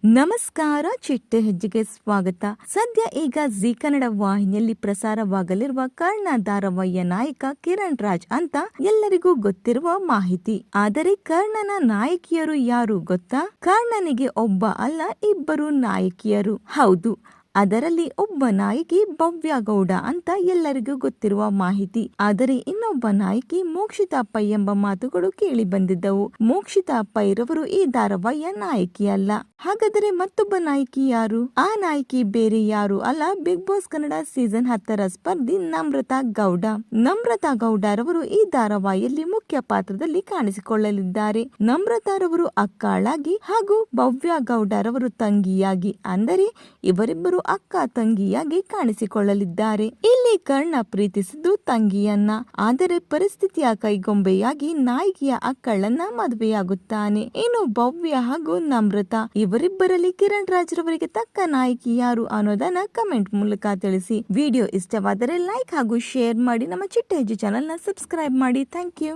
ನಮಸ್ಕಾರ, ಚಿಟ್ಟೆ ಹೆಜ್ಜೆಗೆ ಸ್ವಾಗತ. ಸದ್ಯ ಈಗ ಜಿ ಕನ್ನಡ ವಾಹಿನಿಯಲ್ಲಿ ಪ್ರಸಾರವಾಗಲಿರುವ ಕರ್ಣ ಧಾರಾವಾಹಿಯ ನಾಯಕ ಕಿರಣ್ ರಾಜ್ ಅಂತ ಎಲ್ಲರಿಗೂ ಗೊತ್ತಿರುವ ಮಾಹಿತಿ. ಆದರೆ ಕರ್ಣನ ನಾಯಕಿಯರು ಯಾರು ಗೊತ್ತಾ? ಕರ್ಣನಿಗೆ ಒಬ್ಬ ಅಲ್ಲ, ಇಬ್ಬರು ನಾಯಕಿಯರು. ಹೌದು, ಅದರಲ್ಲಿ ಒಬ್ಬ ನಾಯಕಿ ಭವ್ಯ ಗೌಡ ಅಂತ ಎಲ್ಲರಿಗೂ ಗೊತ್ತಿರುವ ಮಾಹಿತಿ. ಆದರೆ ಇನ್ನೊಬ್ಬ ನಾಯಕಿ ಮೋಕ್ಷಿತಾ ಪೈ ಎಂಬ ಮಾತುಗಳು ಕೇಳಿ ಬಂದಿದ್ದವು. ಮೋಕ್ಷಿತಾ ಪೈರವರು ಈ ಧಾರಾವಾಹಿಯ ನಾಯಕಿ ಅಲ್ಲ. ಹಾಗಾದರೆ ಮತ್ತೊಬ್ಬ ನಾಯಕಿ ಯಾರು? ಆ ನಾಯಕಿ ಬೇರೆ ಯಾರು ಅಲ್ಲ, ಬಿಗ್ ಬಾಸ್ ಕನ್ನಡ ಸೀಸನ್ 10ರ ಸ್ಪರ್ಧಿ ನಮ್ರತಾ ಗೌಡ. ನಮ್ರತಾ ಗೌಡರವರು ಈ ಧಾರಾವಾಹಿಯಲ್ಲಿ ಮುಖ್ಯ ಪಾತ್ರದಲ್ಲಿ ಕಾಣಿಸಿಕೊಳ್ಳಲಿದ್ದಾರೆ. ನಮ್ರತಾರವರು ಅಕ್ಕಾಳಾಗಿ ಹಾಗೂ ಭವ್ಯ ಗೌಡರವರು ತಂಗಿಯಾಗಿ, ಅಂದರೆ ಇವರಿಬ್ಬರು ಅಕ್ಕ ತಂಗಿಯಾಗಿ ಕಾಣಿಸಿಕೊಳ್ಳಲಿದ್ದಾರೆ. ಇಲ್ಲಿ ಕರ್ಣ ಪ್ರೀತಿಸಿದ್ದು ತಂಗಿಯನ್ನ, ಆದರೆ ಪರಿಸ್ಥಿತಿಯ ಕೈಗೊಂಬೆಯಾಗಿ ನಾಯಕಿಯ ಅಕ್ಕಳನ್ನ ಮದುವೆಯಾಗುತ್ತಾನೆ. ಇನ್ನು ಭವ್ಯ ಹಾಗೂ ನಮ್ರತಾ ಇವರಿಬ್ಬರಲ್ಲಿ ಕಿರಣ್ ರಾಜ್ ರವರಿಗೆ ತಕ್ಕ ನಾಯಕಿ ಯಾರು ಅನ್ನೋದನ್ನ ಕಮೆಂಟ್ ಮೂಲಕ ತಿಳಿಸಿ. ವಿಡಿಯೋ ಇಷ್ಟವಾದರೆ ಲೈಕ್ ಹಾಗೂ ಶೇರ್ ಮಾಡಿ. ನಮ್ಮ ಚಿಟ್ಟೆ ಹೆಜ್ಜೆ ಚಾನೆಲ್ ನ ಸಬ್ಸ್ಕ್ರೈಬ್ ಮಾಡಿ. Thank you.